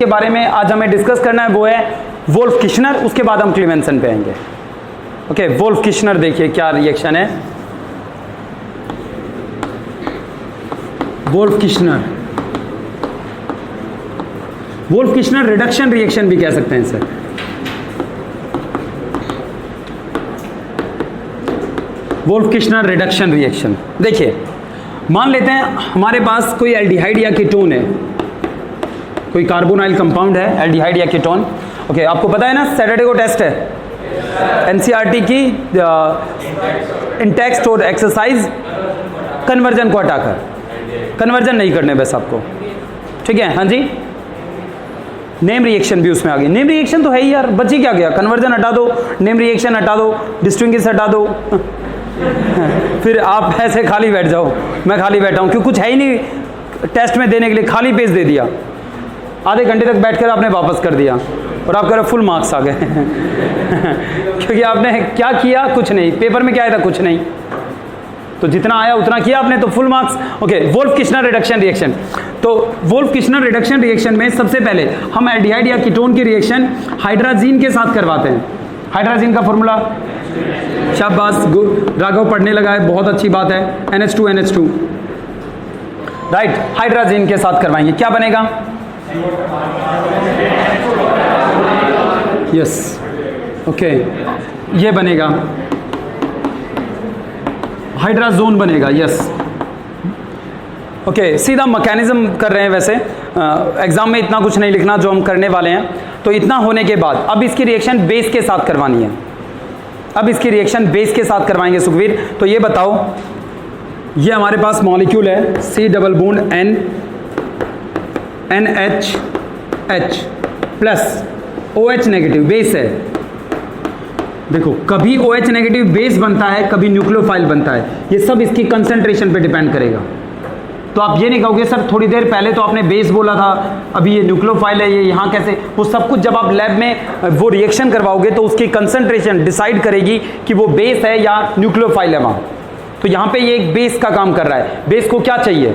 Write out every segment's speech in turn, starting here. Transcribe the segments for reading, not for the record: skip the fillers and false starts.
के बारे में आज हमें डिस्कस करना है वो है वोल्फ किश्नर, उसके बाद हम क्लीमेंसन पे आएंगे। ओके, वोल्फ किश्नर देखिए क्या रिएक्शन है। Wolff Kishner, Wolff Kishner reduction reaction भी कह सकते हैं sir. Wolff Kishner reduction reaction, देखिए मान लेते हैं हमारे पास कोई एल्डिहाइड या कीटोन है, कोई कार्बोनाइल कंपाउंड है, एल्डिहाइड या कीटोन। ओके, आपको पता है ना सैटरडे को टेस्ट है एनसीईआरटी की इंटेक्स्ट और एक्सरसाइज, कन्वर्जन को हटाकर, कन्वर्जन नहीं करने बस आपको, ठीक है। हाँ जी, नेम रिएक्शन भी उसमें आ गई। नेम रिएक्शन तो है ही यार, बची क्या गया, कन्वर्जन हटा दो, नेम रिएक्शन हटा दो, डिस्टिंग्विश हटा दो फिर आप ऐसे खाली बैठ जाओ, मैं खाली बैठा हूँ क्योंकि कुछ है ही नहीं टेस्ट में देने के लिए, खाली पेज दे दिया, आधे घंटे तक बैठकर आपने वापस कर दिया और आप कह रहे फुल मार्क्स आ गए क्योंकि आपने क्या किया, कुछ नहीं, पेपर में क्या आया था, कुछ नहीं, तो जितना आया उतना किया आपने, तो full marks. Okay, Wolff Kishner reduction reaction. तो वोल्फ किश्नर रिडक्शन रिएक्शन में सबसे पहले हम एल्डिहाइड या कीटोन की रिएक्शन हाइड्राजीन के साथ करवाते हैं। हाइड्राजीन का फॉर्मूला, शाबाश राघव पढ़ने लगा है, बहुत अच्छी बात है, NH2 राइट, हाइड्राजीन के साथ करवाएंगे, क्या बनेगा, यस, ओके, ये बनेगा हाइड्राजोन बनेगा, यस। ओके, सीधा मैकेनिज्म कर रहे हैं, वैसे एग्जाम में इतना कुछ नहीं लिखना जो हम करने वाले हैं। तो इतना होने के बाद अब इसकी रिएक्शन बेस के साथ करवानी है, अब इसकी रिएक्शन बेस के साथ करवाएंगे सुखवीर। तो ये बताओ, ये हमारे पास मॉलिक्यूल है C double bond N NH plus OH negative base है। देखो कभी OH नेगेटिव बेस बनता है, कभी न्यूक्लियोफाइल बनता है, ये सब इसकी कंसंट्रेशन पे डिपेंड करेगा। तो आप ये नहीं कहोगे सर थोड़ी देर पहले तो आपने बेस बोला था, अभी ये न्यूक्लियोफाइल है, ये यहाँ कैसे, वो सब कुछ जब आप लैब में वो रिएक्शन करवाओगे तो उसकी कंसंट्रेशन डिसाइड करेगी कि वो बेस है या न्यूक्लियोफाइल है वहाँ। तो यहाँ पे ये एक बेस का काम कर रहा है। बेस को क्या चाहिए,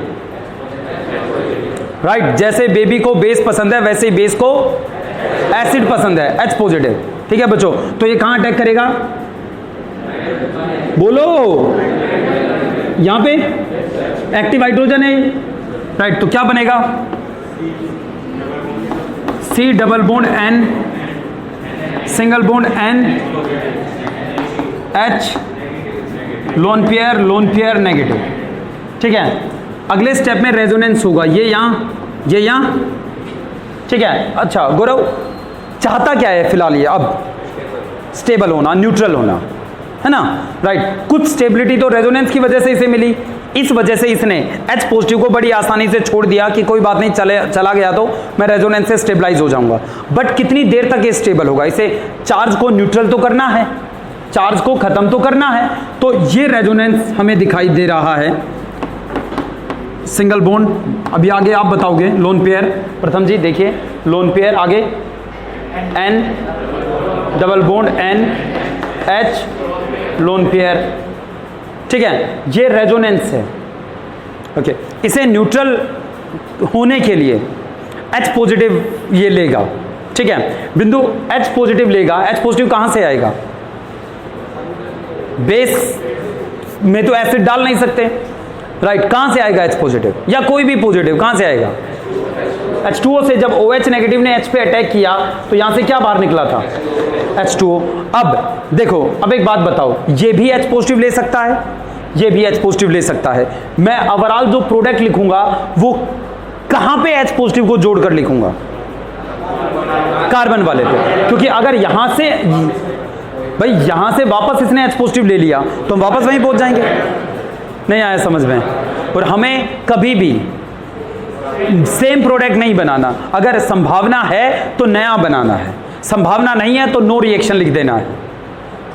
राइट, जैसे बेबी को बेस पसंद है वैसे ही बेस को एसिड पसंद है, H पॉजिटिव, ठीक है बच्चों। तो ये कहाँ अटैक करेगा, बोलो, यहाँ पे एक्टिव हाइड्रोजन है, राइट, तो क्या बनेगा, C double bond N single bond N H lone pair negative, ठीक है। अगले स्टेप में रेजोनेंस होगा, ये यहाँ, ठीक है। अच्छा गौरव चाहता क्या है फिलहाल, ये अब स्टेबल होना, न्यूट्रल होना, है ना, राइट। कुछ स्टेबिलिटी तो रेजोनेंस की वजह से इसे मिली, इस वजह से इसने H पॉजिटिव को बड़ी आसानी से छोड़ दिया कि कोई बात नहीं, चला गया तो मैं रेजोनेंस से स्टेबलाइज हो जाऊंगा। बट कितनी देर तक ये स्टेबल होगा, इसे चार्ज को न्यूट्रल तो करना है, चार्ज को खत्म तो करना है। तो ये रेजोनेंस हमें दिखाई दे रहा है, सिंगल बॉन्ड, अभी आगे आप बताओगे, लोन पेयर, प्रथम जी देखिए, लोन पेयर आगे N double bond N H lone pair, ठीक है, ये रेजोनेंस है। ओके, इसे न्यूट्रल होने के लिए H पॉजिटिव ये लेगा, ठीक है, बिंदु H पॉजिटिव लेगा। H पॉजिटिव कहां से आएगा, बेस में तो एसिड डाल नहीं सकते, राइट, कहां से आएगा H पॉजिटिव, या कोई भी पॉजिटिव कहां से आएगा, H2O से। जब OH नेगेटिव ने H पे अटैक किया तो यहां से क्या बाहर निकला था, H2O। अब देखो, अब एक बात बताओ, ये भी H पॉजिटिव ले सकता है, ये भी H पॉजिटिव ले सकता है। मैं ओवरऑल जो प्रोडक्ट लिखूंगा वो कहां पे H पॉजिटिव को जोड़कर लिखूंगा, कार्बन वाले पे, क्योंकि अगर यहां से भाई यहां से वापस इसने H पॉजिटिव ले लिया तो हम वापस वहीं पहुंच जाएंगे। नहीं आया समझ में। और हमें कभी भी सेम प्रोडक्ट नहीं बनाना, अगर संभावना है तो नया बनाना है, संभावना नहीं है तो नो रिएक्शन लिख देना है,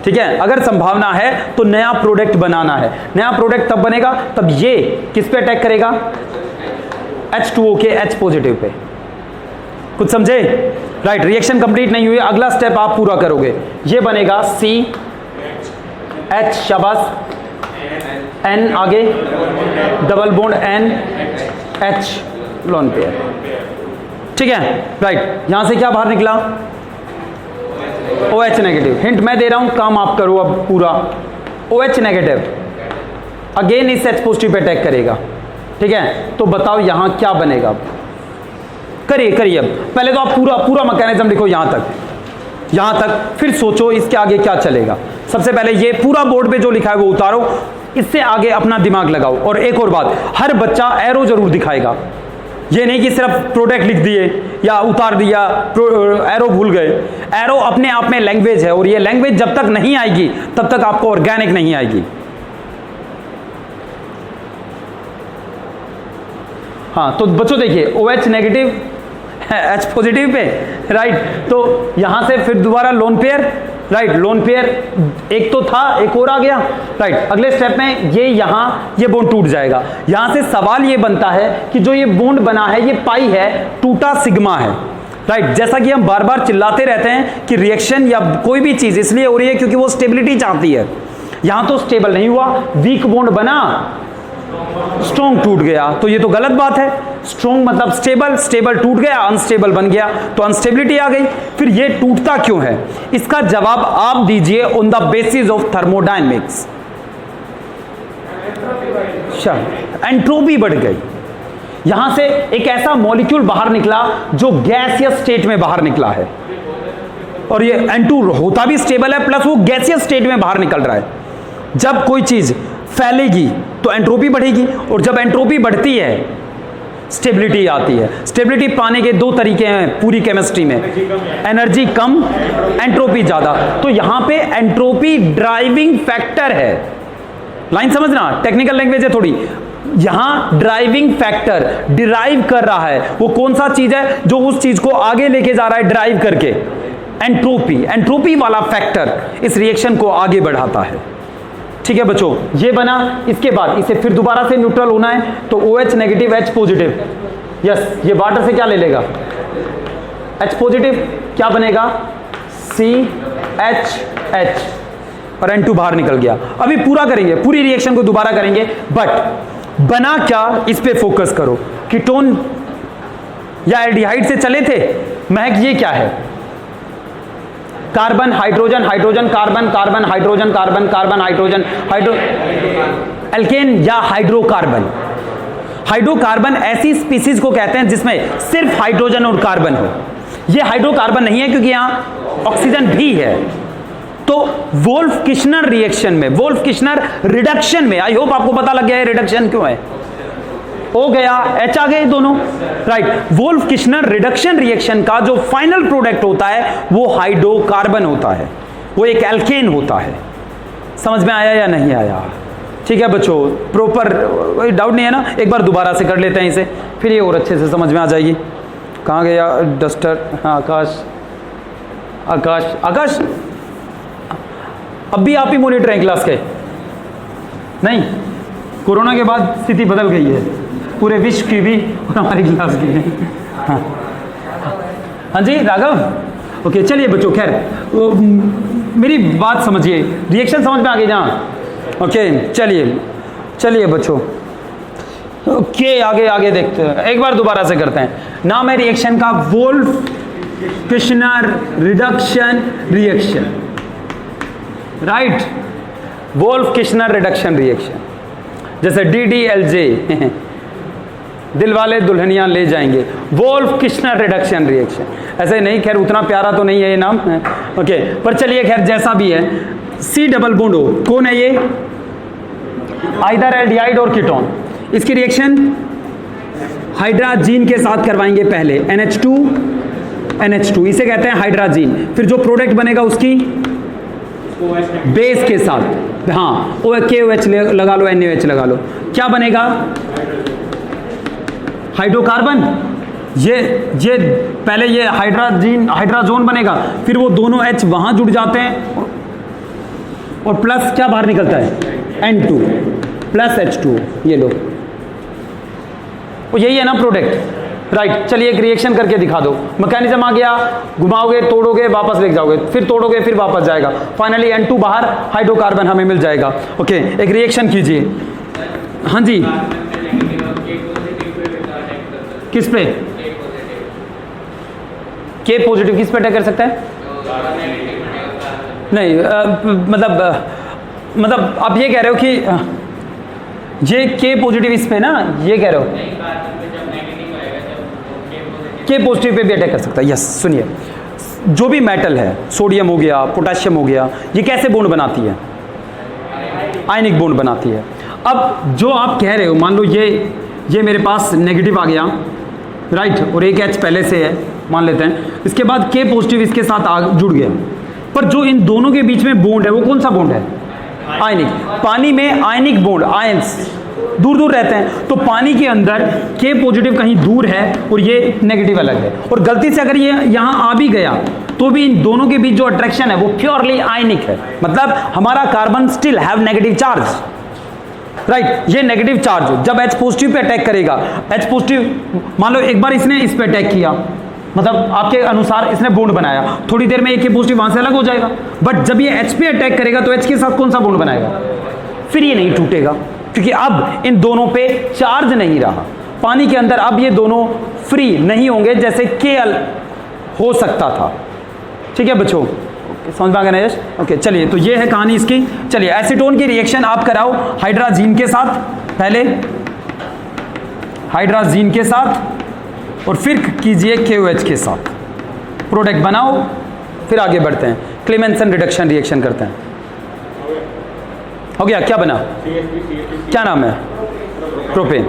ठीक है। अगर संभावना है तो नया प्रोडक्ट बनाना है। नया प्रोडक्ट तब बनेगा तब ये किस पे अटैक करेगा, H2O के H पॉजिटिव पे। कुछ समझे, राइट। रिएक्शन कंप्लीट नहीं हुई, अगला स्टेप आप पूरा करोगे, ये बनेगा C H, शाबाश, N आगे double bond N H lone pair, ठीक है, राइट। यहां से क्या बाहर निकला? OH negative. हिंट मैं दे रहा हूं, काम आप करो अब पूरा। OH नेगेटिव अगेन इस H पॉजिटिव पे अटैक करेगा, ठीक है। तो बताओ यहां क्या बनेगा? करिए अब, पहले तो आप पूरा मैकेनिज्म लिखो यहां तक, फिर सोचो इसके आगे क्या चलेगा। सबसे पहले ये पूरा बोर्ड पे जो लिखा है वो उतारो, इससे आगे अपना दिमाग लगाओ। और एक और बात, हर बच्चा एरो जरूर दिखाएगा, ये नहीं कि सिर्फ प्रोडक्ट लिख दिए या उतार दिया, एरो भूल गए। एरो अपने आप में लैंग्वेज है, और ये लैंग्वेज जब तक नहीं आएगी तब तक आपको ऑर्गेनिक नहीं आएगी। हाँ, तो बच्चों देखिए OH negative H positive pay, right. तो यहां से फिर दोबारा lone pair, right. Lone pair एक तो था, एक और आ गया, राइट। अगले स्टेप में ये बॉन्ड टूट जाएगा। यहां से सवाल ये बनता है कि जो ये बॉन्ड बना है ये पाई है, टूटा सिग्मा है, राइट। जैसा कि हम बार बार चिल्लाते रहते हैं कि रिएक्शन या कोई भी चीज इसलिए हो रही है क्योंकि वो स्टेबिलिटी चाहती है। यहां तो स्टेबल नहीं हुआ, वीक बॉन्ड बना, स्ट्रॉन्ग टूट गया, तो ये तो गलत बात है। स्ट्रॉन्ग मतलब स्टेबल टूट गया, अनस्टेबल बन गया, तो अनस्टेबिलिटी आ गई। फिर ये टूटता क्यों है? इसका जवाब आप दीजिए on the basis of thermodynamics. Entropy बढ़ गई। यहां से एक ऐसा मॉलिक्यूल बाहर निकला जो गैसियस स्टेट में बाहर निकला है, और ये N2 होता भी स्टेबल है, प्लस वो गैसियस स्टेट में बाहर निकल रहा है। जब कोई चीज फैलेगी तो एंट्रोपी बढ़ेगी, और जब एंट्रोपी बढ़ती है स्टेबिलिटी आती है। स्टेबिलिटी पाने के दो तरीके हैं पूरी केमिस्ट्री में, एनर्जी कम, एंट्रोपी ज्यादा। तो यहां पे एंट्रोपी ड्राइविंग फैक्टर है। लाइन समझना, टेक्निकल लैंग्वेज है थोड़ी। यहां ड्राइविंग फैक्टर डिराइव कर रहा है, वो कौन सा चीज है जो उस चीज को आगे लेके जा रहा है ड्राइव करके? एंट्रोपी वाला फैक्टर इस रिएक्शन को आगे बढ़ाता है, ठीक है बच्चों। ये बना, इसके बाद इसे फिर दोबारा से न्यूट्रल होना है, तो OH negative H positive, yes, ये वाटर से क्या ले लेगा? H पॉजिटिव, क्या बनेगा? CHH, और N2 बाहर निकल गया। अभी पूरा करेंगे, पूरी रिएक्शन को दोबारा करेंगे, बट बना क्या इस पे फोकस करो। कीटोन या एल्डिहाइड से चले थे, महक ये क्या है? Carbon hydrogen hydrogen carbon, carbon hydrogen carbon, carbon hydrogen alkane या हाइड्रोकार्बन। हाइड्रोकार्बन ऐसी स्पीसीज को कहते हैं जिसमें सिर्फ हाइड्रोजन और कार्बन हो। ये हाइड्रोकार्बन नहीं है क्योंकि यहां ऑक्सीजन भी है। तो वोल्फ किश्नर रिएक्शन में, वोल्फ किश्नर रिडक्शन में, आई होप आपको पता लग गया है रिडक्शन क्यों है। O गया, H आ गए दोनों, right. Wolff Kishner reduction reaction का जो फाइनल प्रोडक्ट होता है वो हाइड्रोकार्बन होता है, वो एक एल्केन होता है। समझ में आया या नहीं आया? ठीक है बच्चों, प्रॉपर डाउट नहीं है ना? एक बार दोबारा से कर लेते हैं इसे, फिर ये और अच्छे से समझ में आ जाएगी। कहाँ गया डस्टर? हाँ, आकाश अब भी आप ही मॉनिटर हैं क्लास के? नहीं, कोरोना के बाद स्थिति बदल गई है पूरे विश्व की भी और हमारी क्लास की भी। हाँ जी राघव, ओके चलिए बच्चों, खैर मेरी बात समझिए, रिएक्शन समझ में आ गई ना? ओके चलिए बच्चों, ओके आगे देखते हैं, एक बार दोबारा से करते हैं। नाम है रिएक्शन का Wolff Kishner reduction reaction, right. Wolff Kishner reduction reaction, जैसे DDLJ दिल वाले दुल्हनियां ले जाएंगे, वोल्फ किश्नर रिडक्शन रिएक्शन। ऐसे नहीं, खैर उतना प्यारा तो नहीं है ये नाम, ओके, पर चलिए खैर जैसा भी है। C डबल बॉन्ड O, कौन है ये? आइदर एल्डिहाइड और कीटोन। इसकी रिएक्शन हाइड्राजीन के साथ करवाएंगे पहले, NH2, इसे कहते हैं हाइड्राजीन। फिर जो प्रोडक्ट बनेगा उसकी बेस के साथ, हाँ KOH लगा लो, NaOH लगा लो, क्या बनेगा? हाइड्रोकार्बन। ये पहले ये हाइड्राजोन बनेगा, फिर वो दोनों H वहां जुड़ जाते हैं और प्लस क्या बाहर निकलता है? N2 प्लस H2, ये लो, यही है ना प्रोडक्ट, राइट। चलिए एक रिएक्शन करके दिखा दो। मैकेनिज्म आ गया, घुमाओगे, तोड़ोगे, वापस लेके जाओगे, फिर तोड़ोगे, फिर वापस जाएगा, फाइनली N2 बाहर, हाइड्रोकार्बन हमें मिल जाएगा। ओके, एक रिएक्शन कीजिए। हाँ जी, किस पे? के पॉजिटिव किस पे अटैक कर सकता है? नहीं मतलब आप ये कह रहे हो कि ये के पॉजिटिव इस पे ना, ये कह रहे हो के पॉजिटिव पे भी अटैक कर सकता है। यस, सुनिए, जो भी मेटल है, सोडियम हो गया, पोटेशियम हो गया, ये कैसे बॉन्ड बनाती है? आयनिक बॉन्ड बनाती है। अब जो आप कह रहे हो, मान लो ये मेरे पास नेगेटिव आ गया, राइट, और एक H पहले से है मान लेते हैं, इसके बाद के पॉजिटिव इसके साथ जुड़ गया, पर जो इन दोनों के बीच में बॉन्ड है वो कौन सा बॉन्ड है? आयनिक। पानी में आयनिक बॉन्ड, आयंस दूर दूर रहते हैं, तो पानी के अंदर के पॉजिटिव कहीं दूर है और ये नेगेटिव अलग है, और गलती से अगर ये यहाँ आ भी गया तो भी इन दोनों के बीच जो अट्रैक्शन है वो प्योरली आयनिक है। मतलब हमारा carbon still have negative charge, right. ये नेगेटिव चार्ज जब H पॉजिटिव पे अटैक करेगा, H पॉजिटिव मान लो एक बार इसने इस पे अटैक किया, मतलब आपके अनुसार इसने बॉन्ड बनाया, थोड़ी देर में एक पॉजिटिव वहां से अलग हो जाएगा, बट जब ये H पे अटैक करेगा तो H के साथ कौन सा बॉन्ड बनाएगा? फिर ये नहीं टूटेगा, क्योंकि अब इन दोनों पे चार्ज नहीं रहा। पानी के अंदर अब ये दोनों फ्री नहीं होंगे जैसे KL हो सकता था। ठीक है बच्चों, समझ में आ गया ना यश? ओके, चलिए, तो ये है कहानी इसकी। चलिए, एसीटोन की रिएक्शन आप कराओ हाइड्राजीन के साथ, पहले हाइड्राजीन के साथ और फिर कीजिए KOH के साथ, प्रोडक्ट बनाओ, फिर आगे बढ़ते हैं, क्लेमेंसन रिडक्शन रिएक्शन करते हैं। हो गया? क्या बना? क्या नाम है? Propane.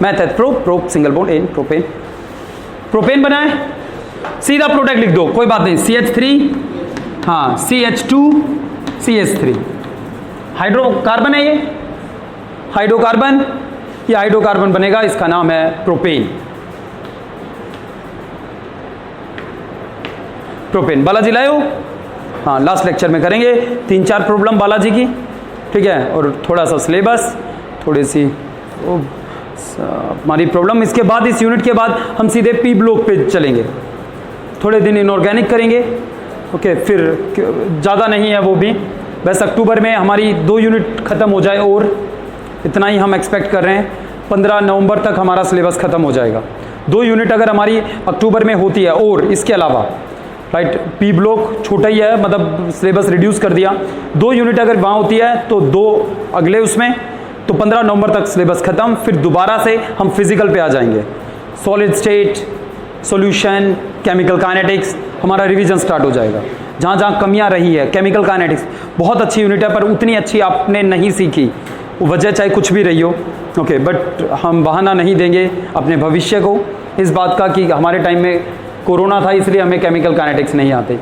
Method prop single bond ane propane, propane बना है, सीधा प्रोडक्ट लिख दो, कोई बात नहीं, CH3, हाँ CH2 CH3, हाइड्रोकार्बन है ये, हाइड्रोकार्बन, ये हाइड्रोकार्बन बनेगा, इसका नाम है प्रोपेन। प्रोपेन बालाजी लाए हो? हाँ, लास्ट लेक्चर में करेंगे 3-4 प्रॉब्लम बालाजी की, ठीक है, और थोड़ा सा सिलेबस, थोड़ी सी हमारी प्रॉब्लम। इसके बाद इस यूनिट के बाद हम सीधे P ब्लॉक पे चलेंगे, थोड़े दिन इनऑर्गेनिक करेंगे। ओके, फिर ज़्यादा नहीं है वो भी, बस अक्टूबर में हमारी 2 यूनिट ख़त्म हो जाए, और इतना ही हम एक्सपेक्ट कर रहे हैं, 15 नवंबर तक हमारा सिलेबस ख़त्म हो जाएगा। 2 यूनिट अगर हमारी अक्टूबर में होती है, और इसके अलावा राइट P ब्लॉक छोटा ही है, मतलब सिलेबस रिड्यूस कर दिया, 2 यूनिट अगर वहाँ होती है तो 2 अगले उसमें, तो 15 नवंबर तक सिलेबस ख़त्म, फिर दोबारा से हम फिजिकल पे आ जाएंगे, solid state, solution, chemical kinetics, हमारा रिवीजन स्टार्ट हो जाएगा। जहाँ जहाँ कमियाँ रही है, केमिकल काइनेटिक्स बहुत अच्छी यूनिट है, पर उतनी अच्छी आपने नहीं सीखी, वजह चाहे कुछ भी रही हो, ओके, बट हम बहाना नहीं देंगे अपने भविष्य को इस बात का कि हमारे टाइम में कोरोना था इसलिए हमें केमिकल काइनेटिक्स नहीं आते।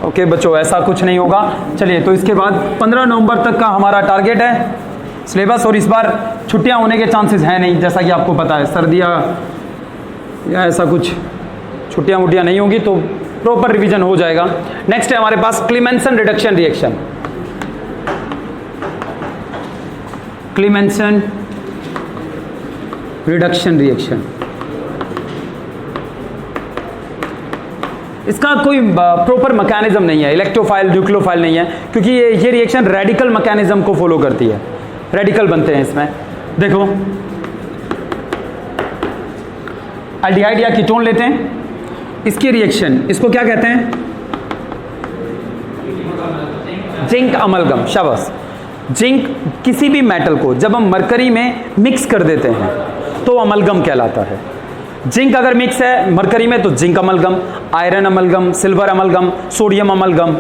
ओके बच्चों, ऐसा कुछ नहीं होगा। चलिए, तो इसके बाद 15 नवंबर तक का हमारा टारगेट है सिलेबस, और इस बार छुट्टियां होने के चांसेस हैं नहीं, जैसा कि आपको पता है, सर्दियां या ऐसा कुछ छुट्टियां वुट्टियां नहीं होगी, तो प्रॉपर रिवीजन हो जाएगा। नेक्स्ट है हमारे पास Clemmensen reduction reaction. Clemmensen reduction reaction, इसका कोई प्रॉपर मैकेनिज्म नहीं है, इलेक्ट्रोफाइल न्यूक्लियोफाइल नहीं है, क्योंकि ये रिएक्शन रेडिकल मैकेनिज्म को फॉलो करती है, रेडिकल बनते हैं इसमें। देखो, एल्डिहाइड या कीटोन लेते हैं, इसकी रिएक्शन, इसको क्या कहते हैं? Zinc amalgam. शाबाश। जिंक किसी भी मेटल को जब हम मरकरी में मिक्स कर देते हैं तो अमलगम कहलाता है। जिंक अगर मिक्स है मरकरी में तो zinc amalgam, iron amalgam, silver amalgam, sodium amalgam,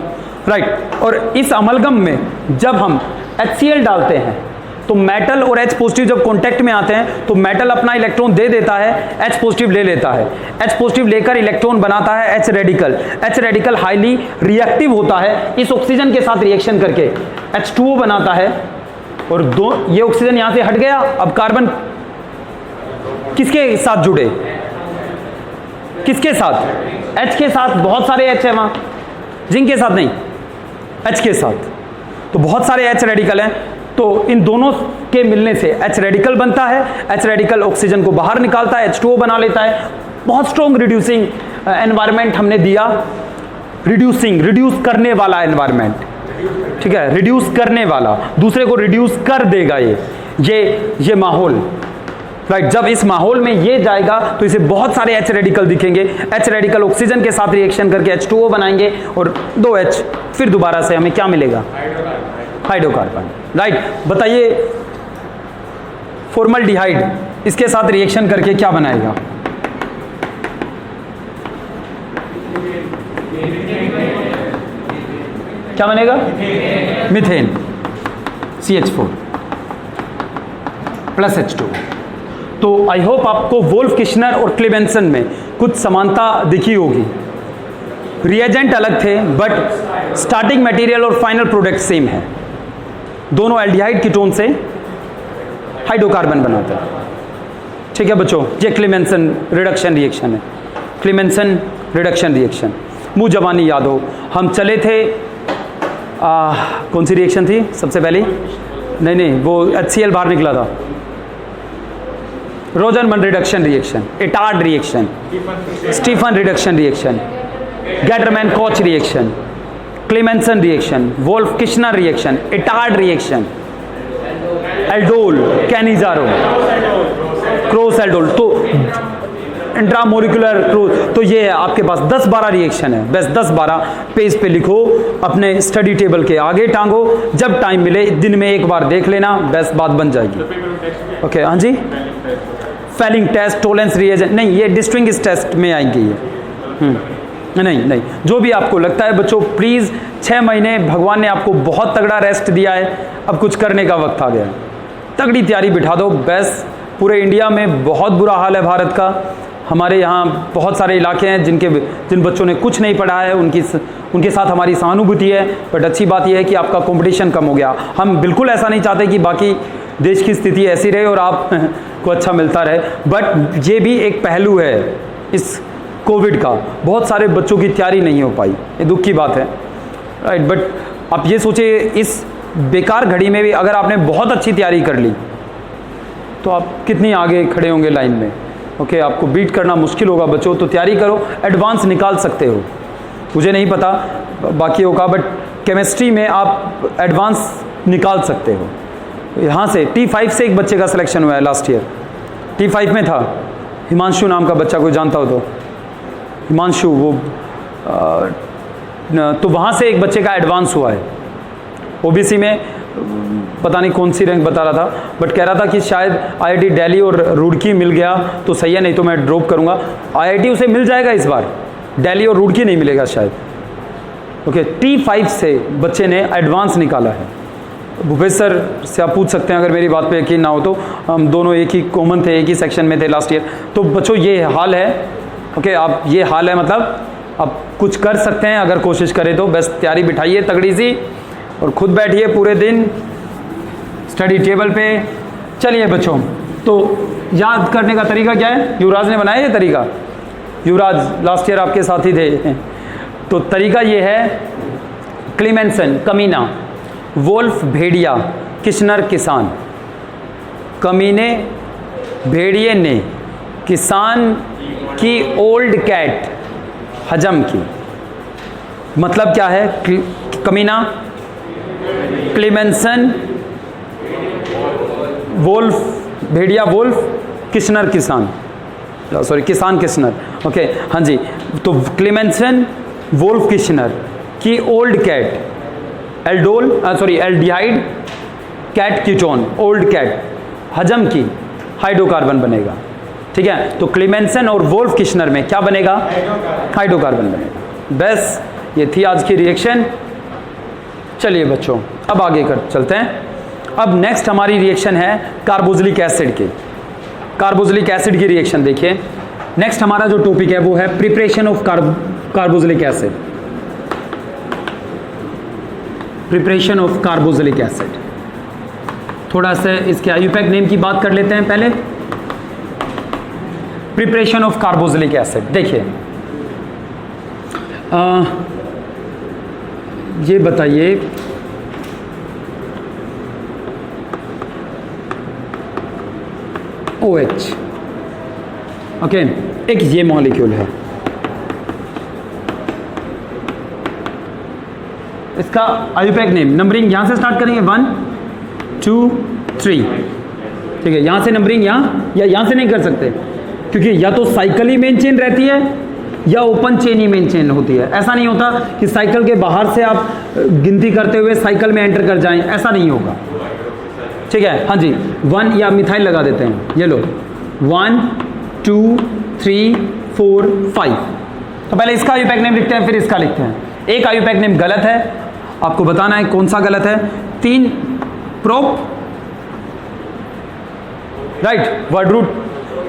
right. और इस अमलगम में जब हम HCl डालते हैं तो मेटल और H पॉजिटिव जब कांटेक्ट में आते हैं तो मेटल अपना इलेक्ट्रॉन दे देता है, H पॉजिटिव ले लेता है, H पॉजिटिव लेकर इलेक्ट्रॉन बनाता है H radical. H radical highly reactive होता है, इस ऑक्सीजन के साथ रिएक्शन करके H2O बनाता है, और ये ऑक्सीजन यहां से हट गया। अब कार्बन किसके साथ जुड़े? किसके साथ? H के साथ। बहुत सारे H है वहां, जिंक के साथ नहीं, H के साथ। तो बहुत सारे H रेडिकल हैं, तो इन दोनों के मिलने से H रेडिकल बनता है। H रेडिकल ऑक्सीजन को बाहर निकालता है, H2O बना लेता है। बहुत स्ट्रॉन्ग रिड्यूसिंग एनवायरनमेंट हमने दिया, रिड्यूस करने वाला एनवायरनमेंट, ठीक है, रिड्यूस करने वाला, दूसरे को रिड्यूस कर देगा ये माहौल, राइट जब इस माहौल में ये जाएगा तो इसे बहुत सारे H रेडिकल दिखेंगे। H रेडिकल ऑक्सीजन के साथ रिएक्शन करके H2O बनाएंगे और 2H, फिर दोबारा से हमें क्या मिलेगा? हाइड्रोकार्बन। राइट बताइए फॉर्मल्डिहाइड इसके साथ रिएक्शन करके क्या बनाएगा? क्या बनेगा? Methane CH4 plus H2। तो आई होप आपको वोल्फ किश्नर और क्लेमेंसन में कुछ समानता दिखी होगी। रिएजेंट अलग थे बट स्टार्टिंग मटेरियल और फाइनल प्रोडक्ट सेम है। दोनों एल्डिहाइड कीटोन से हाइड्रोकार्बन बनाते हैं। ठीक है बच्चों, ये क्लेमेंसन रिडक्शन रिएक्शन है। क्लेमेंसन रिडक्शन रिएक्शन मुंह जबानी याद हो। हम चले थे कौन सी रिएक्शन थी सबसे पहली? नहीं वो HCl बाहर निकला था। Rosenmund reduction reaction, Etard reaction, Stephen reduction reaction, Gattermann Koch reaction, Clemmensen reaction, Wolff Kishner reaction, Etard reaction, aldol, Cannizzaro, cross aldol. तो इंट्रामोलिकुलर क्रोस, तो ये है आपके पास 10-12 रिएक्शन है। बस 10-12 पेज पे लिखो, अपने स्टडी टेबल के आगे टांगो, जब टाइम मिले दिन में एक बार देख लेना, बस बात बन जाएगी। ओके हाँ जी, फेलिंग टेस्ट, टोलेंस रिएजेंट नहीं, ये डिस्टिंग्विश टेस्ट में आएंगी ये। नहीं जो भी आपको लगता है बच्चों, प्लीज़ 6 महीने भगवान ने आपको बहुत तगड़ा रेस्ट दिया है, अब कुछ करने का वक्त आ गया। तगड़ी तैयारी बिठा दो। बस पूरे इंडिया में बहुत बुरा हाल है भारत का। हमारे यहाँ बहुत सारे इलाके हैं जिन बच्चों ने कुछ नहीं पढ़ा है, उनके साथ हमारी सहानुभूति है। बट अच्छी बात यह है कि आपका कंपटीशन कम हो गया। हम बिल्कुल ऐसा नहीं चाहते कि बाकी देश की स्थिति ऐसी रहे और आप को अच्छा मिलता रहे, बट ये भी एक पहलू है इस कोविड का। बहुत सारे बच्चों की तैयारी नहीं हो पाई, ये दुख की बात है। राइट, बट आप ये सोचिए इस बेकार घड़ी में भी अगर आपने बहुत अच्छी तैयारी कर ली तो आप कितनी आगे खड़े होंगे लाइन में। ओके, आपको बीट करना मुश्किल होगा बच्चों, तो तैयारी करो, एडवांस निकाल सकते हो। मुझे नहीं पता बाकियों का, बट केमिस्ट्री में आप एडवांस निकाल सकते हो। यहाँ से T5 से एक बच्चे का सिलेक्शन हुआ है लास्ट ईयर, T5 में था हिमांशु नाम का बच्चा, कोई जानता हो तो? हिमांशु, वो तो वहाँ से एक बच्चे का एडवांस हुआ है। ओबीसी में पता नहीं कौन सी रैंक बता रहा था, बट कह रहा था कि शायद IIT दिल्ली और रुड़की मिल गया तो सही है, नहीं तो मैं ड्रॉप करूँगा। IIT उसे मिल जाएगा इस बार, दिल्ली और रुड़की नहीं मिलेगा शायद। ओके, T5 से बच्चे ने एडवांस निकाला है। भूपेश सर से आप पूछ सकते हैं अगर मेरी बात पे यकीन ना हो तो। हम दोनों एक ही कॉमन थे, एक ही सेक्शन में थे लास्ट ईयर। तो बच्चों ये हाल है। ओके, आप ये हाल है, मतलब आप कुछ कर सकते हैं अगर कोशिश करें तो। बस तैयारी बिठाइए तगड़ी सी और खुद बैठिए पूरे दिन स्टडी टेबल पे। चलिए बच्चों, तो याद करने का तरीका क्या है? युवराज ने बनाया ये तरीका। युवराज लास्ट ईयर आपके साथी थे। तो तरीका ये है, क्लेमेंसन कमीना, वोल्फ भेड़िया, किश्नर किसान। कमीने भेड़िए ने किसान की ओल्ड कैट हजम की। मतलब क्या है? कमीना, क्लेमेंसन, वोल्फ भेड़िया, वोल्फ, किश्नर किसान, सॉरी किसान किश्नर। ओके हाँ जी, तो क्लेमेंसन, वोल्फ किश्नर की old cat aldol aldehyde cat ketone, old cat हजम की, हाइड्रोकार्बन बनेगा। ठीक है, तो क्लेमेंसन और वोल्फ किश्नर में क्या बनेगा? हाइड्रोकार्बन बनेगा। बस ये थी आज की रिएक्शन। चलिए बच्चों, अब आगे चलते हैं। अब नेक्स्ट हमारी रिएक्शन है कार्बोक्सिलिक एसिड की। कार्बोक्सिलिक एसिड की रिएक्शन देखिए। नेक्स्ट हमारा जो टॉपिक है वो है preparation of carboxylic acid. Preparation of carboxylic acid. थोड़ा सा इसके आईयूपैक नेम की बात कर लेते हैं पहले। प्रिपरेशन ऑफ कार्बोक्सिलिक एसिड देखिए, ये बताइए OH। ओके, एक ये मॉलिक्यूल है, इसका आईयूपैक नेम, नंबरिंग यहां से स्टार्ट करेंगे 1 2 3। ठीक है, यहाँ से नंबरिंग यहाँ या यहाँ से नहीं कर सकते, क्योंकि या तो साइकिल ही मेन चेन रहती है या ओपन चेन ही मेन चेन होती है। ऐसा नहीं होता कि साइकिल के बाहर से आप गिनती करते हुए साइकिल में एंटर कर जाएं, ऐसा नहीं होगा। ठीक है, हाँ जी, 1 या मिथाइल लगा देते हैं, ये लो 1 2 3 4 5। तो पहले इसका आयुपैक नेम लिखते हैं, फिर इसका लिखते हैं। एक आयुपैक नेम गलत है, आपको बताना है कौन सा गलत है। 3 प्रोप, राइट, वर्ड रूट,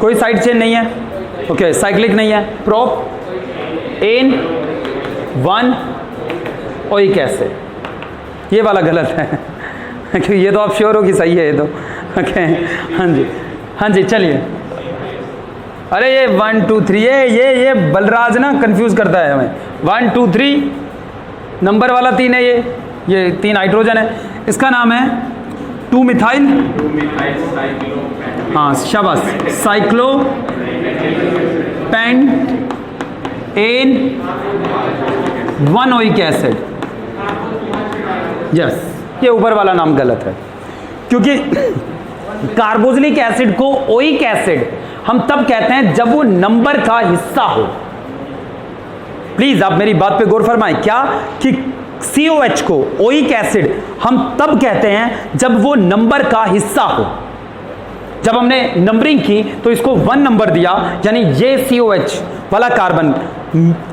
कोई साइड चेन नहीं है, ओके, साइक्लिक नहीं है। प्रोप एन 1 ओइक एसिड, ये वाला गलत है क्योंकि ये तो आप श्योर हो कि सही है ये तो, ओके। हाँ जी, हाँ जी, चलिए। अरे ये 1 2 3 ये बलराज ना कंफ्यूज करता है हमें। 1 2 3 नंबर वाला 3 है, ये 3 हाइड्रोजन है। इसका नाम है 2 मिथाइल, हाँ शाबाश, cyclo pent ene 1 oic acid. Yes, ये ऊपर वाला नाम गलत है, क्योंकि कार्बोक्सिलिक एसिड को ओइक एसिड हम तब कहते हैं जब वो नंबर का हिस्सा हो। प्लीज आप मेरी बात पे गौर फरमाएं, क्या कि COH को ओइक एसिड हम तब कहते हैं जब वो नंबर का हिस्सा हो। जब हमने नंबरिंग की तो इसको 1 नंबर दिया, यानी ये COH वाला कार्बन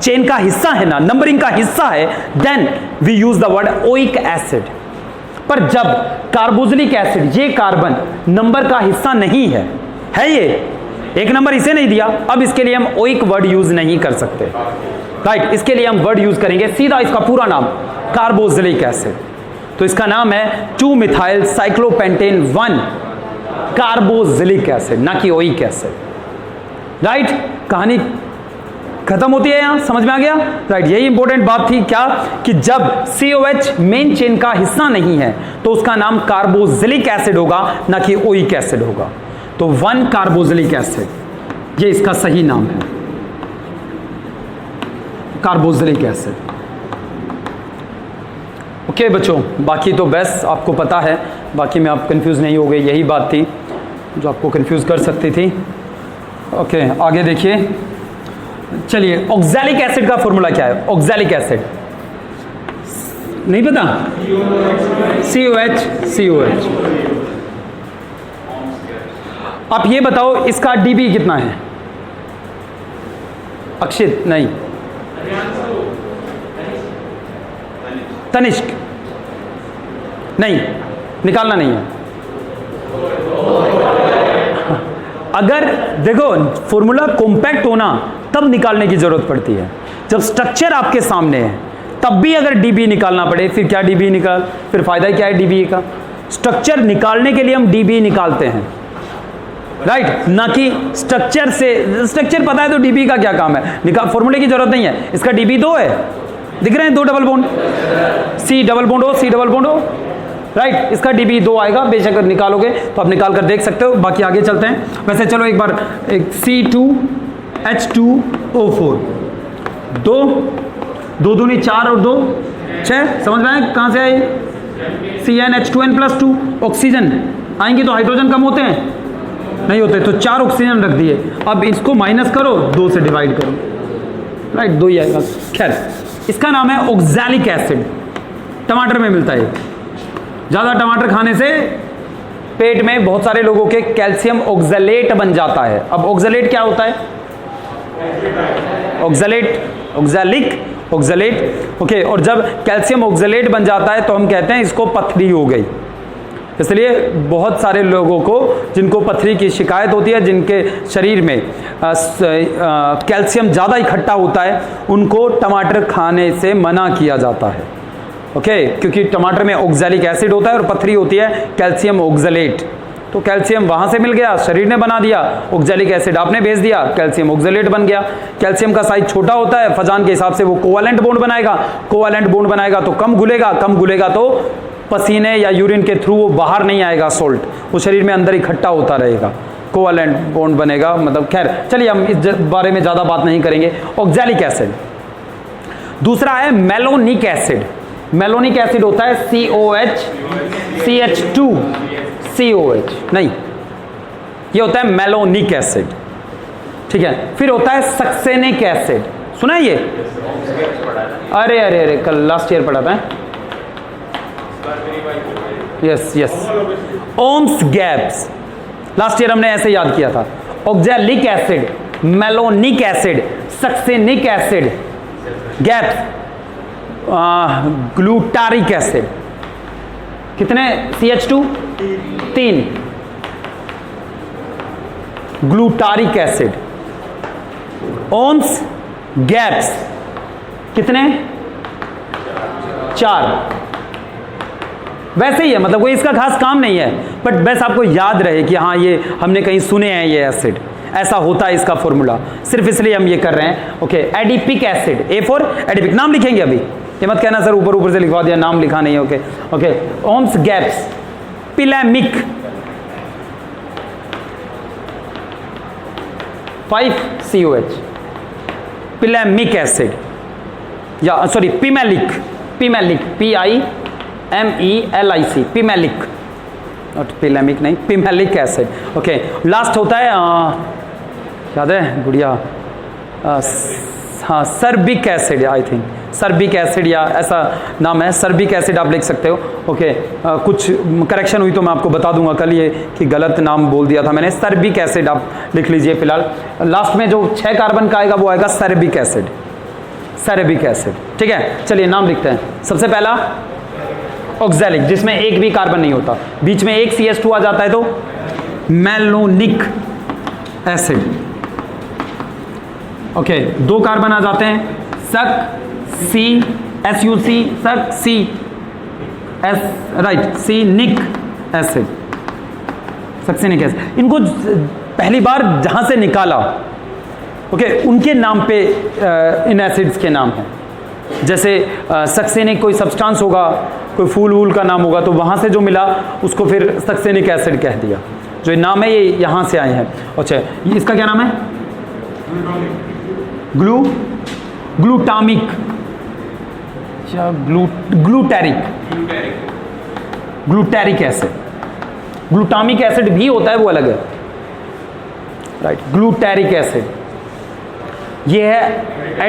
चेन का हिस्सा है ना, नंबरिंग का हिस्सा है, then we use the word oic acid. पर जब कार्बोक्सिलिक एसिड, ये कार्बन नंबर का हिस्सा नहीं है, ये एक नंबर इसे नहीं दिया, अब इसके लिए हम ओइक वर्ड यूज नहीं कर सकते, राइट। इसके लिए हम वर्ड यूज करेंगे सीधा इसका पूरा नाम, कार्बोक्सिलिक एसिड। तो इसका नाम है 2 मिथाइल साइक्लोपेंटेन 1 कार्बोक्सिलिक एसिड, ना कि ओइक एसिड, राइट। कहानी खत्म होती है, यहां समझ में आ गया, राइट। यही इंपॉर्टेंट बात थी क्या, कि जब COH मेन चेन का हिस्सा नहीं है तो उसका नाम कार्बोक्सिलिक एसिड होगा, ना कि ओइक एसिड होगा। तो 1 कार्बोक्सिलिक एसिड, ये इसका सही नाम है, कार्बोक्सिलिक एसिड। ओके बच्चों, बाकी तो बस आपको पता है, बाकी में आप कंफ्यूज नहीं हो गए, यही बात थी जो आपको कंफ्यूज कर सकती थी। ओके, आगे देखिए, चलिए। ऑक्सैलिक एसिड का फॉर्मूला क्या है? ऑक्सैलिक एसिड नहीं पता? COH। आप ये बताओ इसका DB कितना है? अक्षित नहीं, तनिष्क नहीं, निकालना नहीं है। अगर देखो फॉर्मूला कॉम्पैक्ट होना तब निकालने की जरूरत पड़ती है, जब स्ट्रक्चर आपके सामने है तब भी अगर DB निकालना पड़े, फिर क्या DB निकाल, फिर फायदा क्या है DB का? स्ट्रक्चर निकालने के लिए हम DB निकालते हैं, राइट, ना कि स्ट्रक्चर से। स्ट्रक्चर पता है तो DB का क्या काम है, निकाल, फॉर्मूले की जरूरत नहीं है। इसका DB 2 है, दिख रहे हैं 2 double bond, C double bond हो, C डबल बॉन्ड हो, राइट। इसका DB 2 आएगा, बेशक अगर निकालोगे तो आप निकाल कर देख सकते हो। बाकी आगे चलते हैं। वैसे चलो एक बार, एक C2H2O4, 2 दूनी 4 और 2 6, समझ में आए कहां से आए? CnH2n+2, ऑक्सीजन आएंगे तो हाइड्रोजन कम होते हैं, नहीं होते, तो 4 ऑक्सीजन रख दिए। अब इसको माइनस करो, 2 से डिवाइड करो, राइट, 2 ही आएगा। खैर, इसका नाम है ऑक्सैलिक एसिड, टमाटर में मिलता है। ज़्यादा टमाटर खाने से पेट में बहुत सारे लोगों के कैल्शियम ऑक्सैलेट बन जाता है। अब ऑक्सैलेट क्या होता है? Oxalate, okay. और जब कैल्शियम ऑक्सैलेट बन जाता है तो हम कहते हैं इसको पथरी हो गई। इसलिए बहुत सारे लोगों को जिनको पथरी की शिकायत होती है, जिनके शरीर में कैल्शियम ज़्यादा इकट्ठा होता है, उनको टमाटर खाने से मना किया जाता है, ओके, क्योंकि टमाटर में ऑक्सैलिक एसिड होता है और पथरी होती है कैल्शियम ऑक्सैलेट। तो कैल्शियम वहाँ से मिल गया, शरीर ने बना दिया, ऑक्सैलिक एसिड आपने भेज दिया, कैल्शियम ऑक्सैलेट बन गया। कैल्शियम का साइज छोटा होता है, फजान के हिसाब से वो कोवैलेंट बॉन्ड बनाएगा, कोवैलेंट बॉन्ड बनाएगा तो कम घुलेगा तो पसीने या यूरिन के थ्रू वो बाहर नहीं आएगा, सोल्ट वो शरीर में अंदर इकट्ठा होता रहेगा, कोवैलेंट बॉन्ड बनेगा। मतलब खैर चलिए हम इस बारे में ज़्यादा बात नहीं करेंगे। Oxalic acid. दूसरा है मेलोनिक एसिड। मेलोनिक एसिड होता है COH CH2 COH नहीं, ये होता है मेलोनिक एसिड, ठीक है। फिर होता है सक्सेनिक एसिड, सुना है ये? अरे अरे अरे कल लास्ट ईयर पढ़ा था। Yes yes, oms gaps last year हमने ऐसे याद किया था। Oxalic acid, malonic acid, succinic acid, gaps, glutaric acid. कितने CH2? 3। Glutaric acid, oms gaps कितने? 4। वैसे ही है, मतलब कोई इसका खास काम नहीं है, बट बस आपको याद रहे कि हाँ ये हमने कहीं सुने हैं ये एसिड, ऐसा होता है इसका फॉर्मूला, सिर्फ इसलिए हम ये कर रहे हैं। Okay, adipic acid, A for adipic. नाम लिखेंगे अभी, ये मत कहना सर ऊपर ऊपर से लिखवा दिया, नाम लिखा नहीं है। Okay okay, OMS GAPS, pilamic 5COH, pilamic acid, या sorry pimelic, pimelic PIMELIC, pimelic, not pilamic नहीं, पिमेलिक एसिड। ओके, लास्ट होता है याद है गुड़िया, हाँ सर्बिक एसिड, आई थिंक सर्बिक एसिड या ऐसा नाम है, सर्बिक एसिड आप लिख सकते हो। ओके, कुछ करेक्शन हुई तो मैं आपको बता दूंगा कल ये कि गलत नाम बोल दिया था मैंने। सर्बिक एसिड आप लिख लीजिए फिलहाल। लास्ट में जो 6 कार्बन का आएगा वो आएगा सर्बिक एसिड, सर्बिक एसिड, ठीक है। चलिए नाम लिखते हैं। सबसे पहला ऑक्सैलिक, जिसमें एक भी कार्बन नहीं होता, बीच में एक CH2 आ जाता है तो मेलोनिक एसिड। ओके, 2 कार्बन आ जाते हैं, सक SUC, सक सक्सेनिक एसिड, सक्सेनिक एसिड। इनको पहली बार जहां से निकाला, ओके, उनके नाम पे इन एसिड्स के नाम हैं। जैसे सक्सेनिक कोई सब्सटेंस होगा, कोई फूल वूल का नाम होगा, तो वहां से जो मिला उसको फिर सक्सेनिक एसिड कह दिया। जो ये नाम है ये यहां से आए हैं। अच्छा, इसका क्या नाम है? Glutamic, glutaric acid. Glutamic acid भी होता है, वो अलग है, राइट। ग्लूटैरिक एसिड, ये है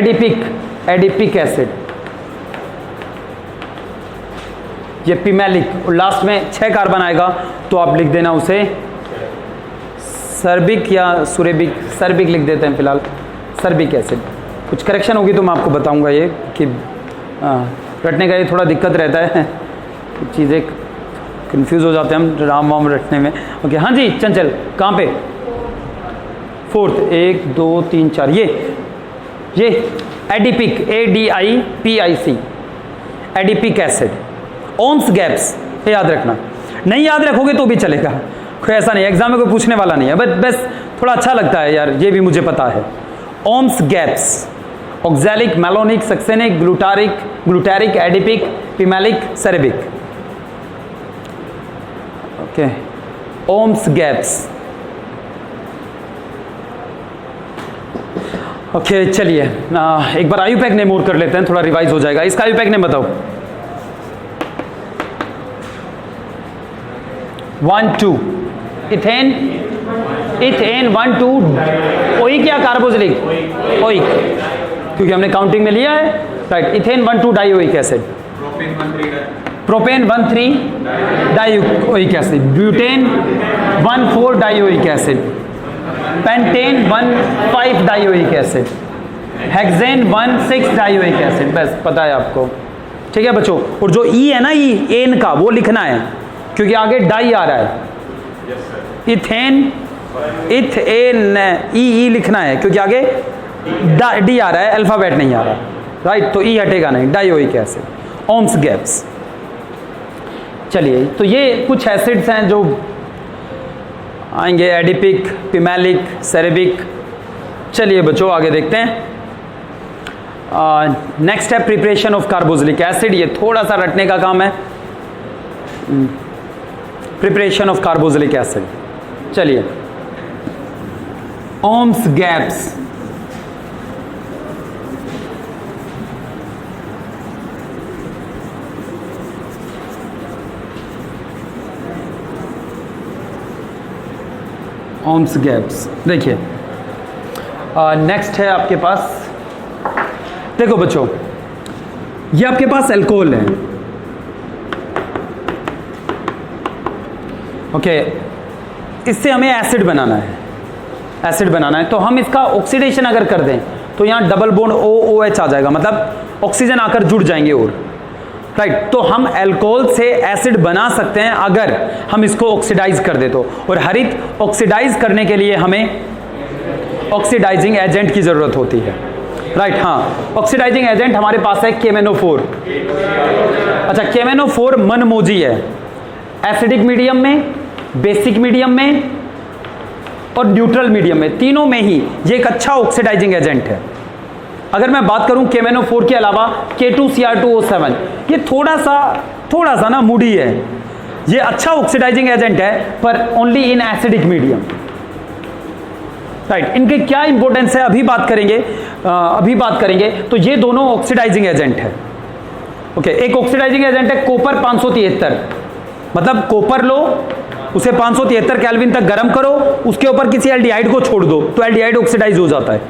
एडिपिक एसिड, ये पिमेलिक, और लास्ट में 6 कार्बन आएगा तो आप लिख देना उसे सर्बिक या सुरेबिक, सर्बिक लिख देते हैं फिलहाल, सर्बिक एसिड। कुछ करेक्शन होगी तो मैं आपको बताऊंगा ये कि रटने का ये थोड़ा दिक्कत रहता है, कुछ चीज़ें कंफ्यूज हो जाते हैं हम राम वाम रटने में। ओके, हाँ जी चंचल, कहाँ पे? 4th, 1 2 3 4, ये adipic, ADIPIC, adipic acid. Oms gaps, ये याद रखना, नहीं याद रखोगे तो भी चलेगा, कोई ऐसा नहीं, एग्जाम में कोई पूछने वाला नहीं है, बस थोड़ा अच्छा लगता है यार, ये भी मुझे पता है। OMS GAPS, oxalic, malonic, succinic, glutaric, adipic, pimelic, suberic. Okay, OMS GAPS. Okay, चलिए एक बार आयुपैक नेम और कर लेते हैं, थोड़ा रिवाइज हो जाएगा। इसका आयुपैक नेम बताओ। 1 2 इथेन 1 2 ओइक या कार्बोक्सिलिक? ओइक, क्योंकि हमने काउंटिंग में लिया है, right. Ethane 1 2 dioic acid, propane 1 3 dioic acid, butane 1 4 dioic acid, pentane 1 5 dioic acid, hexane 1 6 dioic acid. बस पता है आपको, ठीक है बच्चों। और जो ई है ना, ई एन का, वो लिखना है क्योंकि आगे डाई आ रहा है। इथेन, इथेन, ई लिखना है क्योंकि आगे डी आ रहा है, अल्फाबेट नहीं आ रहा, राइट। तो ई हटेगा नहीं, डाइओइक एसिड, ओम्स गैप्स। चलिए, तो ये कुछ एसिड्स हैं जो आएंगे, एडिपिक, पिमेलिक, सेरेबिक। चलिए बच्चों आगे देखते हैं। नेक्स्ट है प्रिपरेशन ऑफ कार्बोक्सिलिक एसिड। ये थोड़ा सा रटने का काम है, प्रिपरेशन ऑफ कार्बोक्सिलिक एसिड। चलिए, ओम्स गैप्स, ओम्स गैप्स। देखिए नेक्स्ट है आपके पास, देखो बच्चों ये आपके पास अल्कोहल है, ओके, इससे हमें एसिड बनाना है, एसिड बनाना है, तो हम इसका ऑक्सीडेशन अगर कर दें तो यहाँ डबल बॉन्ड OOH आ जाएगा, मतलब ऑक्सीजन आकर जुड़ जाएंगे और राइट। तो हम अल्कोहल से एसिड बना सकते हैं अगर हम इसको ऑक्सीडाइज कर दे तो। और हरित ऑक्सीडाइज करने के लिए हमें ऑक्सीडाइजिंग एजेंट की जरूरत होती है, राइट। हाँ, ऑक्सीडाइजिंग एजेंट हमारे पास है KMnO4। अच्छा, KMnO4 मनमोजी है, एसिडिक मीडियम में, बेसिक मीडियम में और न्यूट्रल मीडियम में, तीनों में ही ये एक अच्छा ऑक्सीडाइजिंग एजेंट है। अगर मैं बात करूं KMnO4 के अलावा K2Cr2O7, ये थोड़ा सा ना मूडी है, ये अच्छा ऑक्सीडाइजिंग एजेंट है पर only in acidic medium, right. इनके क्या इंपॉर्टेंस है अभी बात करेंगे। तो ये दोनों ऑक्सीडाइजिंग एजेंट है, ओके। एक ऑक्सीडाइजिंग एजेंट है कॉपर 573, मतलब कॉपर लो, उसे 573 केल्विन तक गर्म करो, उसके ऊपर किसी एल्डिहाइड को छोड़ दो तो एल्डिहाइड ऑक्सीडाइज हो जाता है।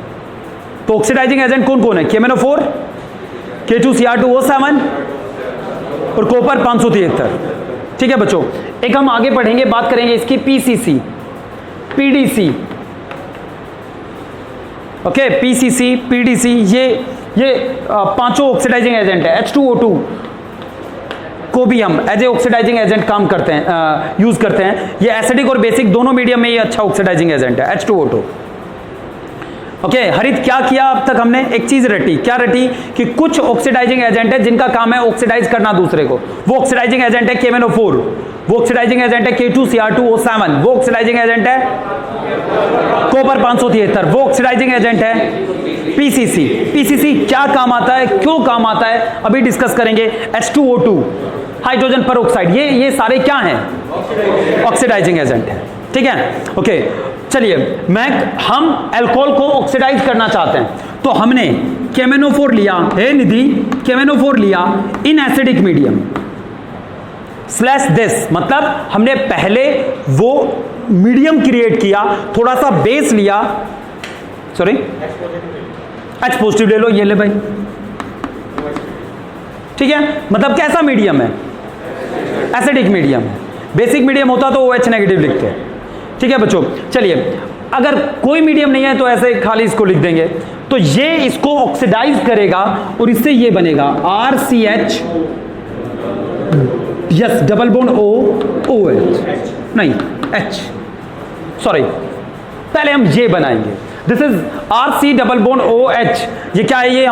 तो ऑक्सीडाइजिंग एजेंट कौन कौन है? KMnO4, K2Cr2O7 और कॉपर 573। ठीक है बच्चों, एक हम आगे पढ़ेंगे, बात करेंगे इसकी PCC, PDC, okay, PCC, PDC, ये पांचों ऑक्सीडाइजिंग एजेंट है। H2O2 को भी हम एज ए ऑक्सीडाइजिंग एजेंट काम करते हैं, यूज करते हैं। ये एसिडिक और बेसिक दोनों मीडियम में ये अच्छा ऑक्सीडाइजिंग एजेंट है H2O2, ओके। हरित क्या किया अब तक हमने? एक चीज रटी, क्या रटी कि कुछ ऑक्सीडाइजिंग एजेंट है जिनका काम है ऑक्सीडाइज करना दूसरे को। वो ऑक्सीडाइजिंग एजेंट है KMnO4, वो ऑक्सीडाइजिंग एजेंट है K2Cr2O7, वो ऑक्सीडाइजिंग एजेंट है कॉपर 573, वो ऑक्सीडाइजिंग एजेंट है PCC। PCC क्या काम आता है, क्यों काम आता है, अभी डिस्कस करेंगे। H2O2, हाइड्रोजन परऑक्साइड, ये सारे क्या हैं? ऑक्सीडाइजिंग एजेंट है, ठीक है, ओके। चलिए, हम अल्कोहल को ऑक्सीडाइज करना चाहते हैं तो हमने KMnO4 लिया, हे निधि, KMnO4 लिया in acidic medium slash this, मतलब हमने पहले वो मीडियम क्रिएट किया, थोड़ा सा बेस लिया, सॉरी H पॉजिटिव ले लो, ये ले भाई, ठीक है। मतलब कैसा मीडियम है? एसिडिक मीडियम है। बेसिक मीडियम होता तो OH नेगेटिव लिखते हैं, ठीक है बच्चों। चलिए, अगर कोई मीडियम नहीं है तो ऐसे खाली इसको लिख देंगे, तो ये इसको ऑक्सीडाइज करेगा और इससे ये बनेगा RCH, yes, double bond OH, नहीं H, सॉरी, पहले हम ये बनाएंगे, this is RC double bond OH। ये क्या है? ये